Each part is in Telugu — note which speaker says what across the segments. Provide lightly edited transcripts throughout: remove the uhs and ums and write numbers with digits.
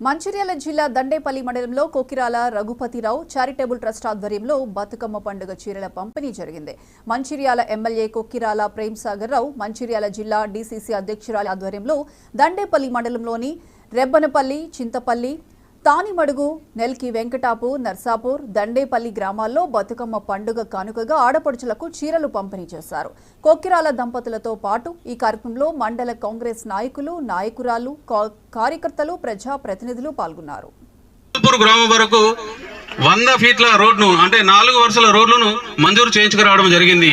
Speaker 1: మంచిర్యాల జిల్లా దండేపల్లి మండలంలో కొకిరాల రఘుపతిరావు చారిటబుల్ ట్రస్ట్ ఆధ్వర్యంలో బతుకమ్మ పండుగ చీరల పంపిణీ జరిగింది. మంచిర్యాల ఎమ్మెల్యే కొకిరాల ప్రేమ్సాగర్ రావు, మంచిర్యాల జిల్లా డీసీసీ అధ్యక్షురాలి ఆధ్వర్యంలో దండేపల్లి మండలంలోని రెబ్బనపల్లి, చింతపల్లి, తానిమడుగు, నెల్కి, వెంకటాపూర్, నర్సాపూర్, దండేపల్లి గ్రామాల్లో బతుకమ్మ పండుగ కానుకగా ఆడపడుచులకు చీరలు పంపిణీ చేశారు. కొక్కిరాల దంపతులతో పాటు ఈ కార్యక్రమంలో మండల కాంగ్రెస్ నాయకులు, నాయకురాలు, కార్యకర్తలు, ప్రజా ప్రతినిధులు పాల్గొన్నారు.
Speaker 2: గ్రామం వరకు 100 ఫీట్ల రోడ్ను అంటే 4 వరుసల రోడ్లను మంజూరు చేయించుకురావడం జరిగింది.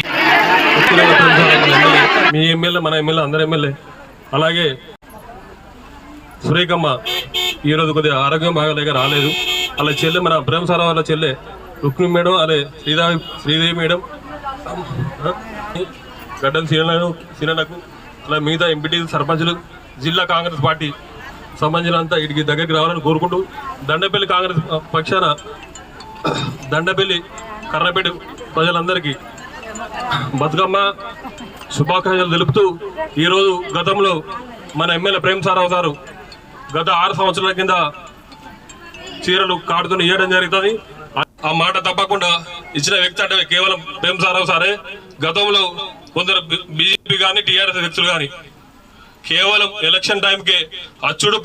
Speaker 3: మీ ఎమ్మెల్యే, మన ఎమ్మెల్యే, అందరు ఎమ్మెల్యే, అలాగే సురేఖమ్మ ఈరోజు కొద్దిగా ఆరోగ్యం బాగాలేక రాలేదు. అలా చెల్లె, మన ప్రేమసారావు వాళ్ళ చెల్లె రుక్మిణి మేడం, అలాగే శ్రీదేవి మేడం, గడ్డల సీనలకు, అలా మిగతా ఎంపీటీ సర్పంచులు, జిల్లా కాంగ్రెస్ పార్టీ సంబంధించినంతా వీటికి దగ్గరికి రావాలని కోరుకుంటూ దండపల్లి కాంగ్రెస్ పక్షాన దండపల్లి కర్ణపేట ప్రజలందరికీ బతుకమ్మ శుభాకాంక్షలు తెలుపుతూ ఈరోజు గతంలో మన ఎమ్మెల్యే ప్రేమసారావు గారు గత 6 సంవత్సరాల కింద చీరలు కాడుతూ ఇవ్వడం జరుగుతుంది. ఆ మాట తప్పకుండా ఇచ్చిన వ్యక్తి అంటే కేవలం ప్రేమసారావు సారే. గతంలో కొందరు బీజేపీ కానీ టీఆర్ఎస్ వ్యక్తులు కానీ కేవలం ఎలక్షన్ టైంకే అచ్చుడు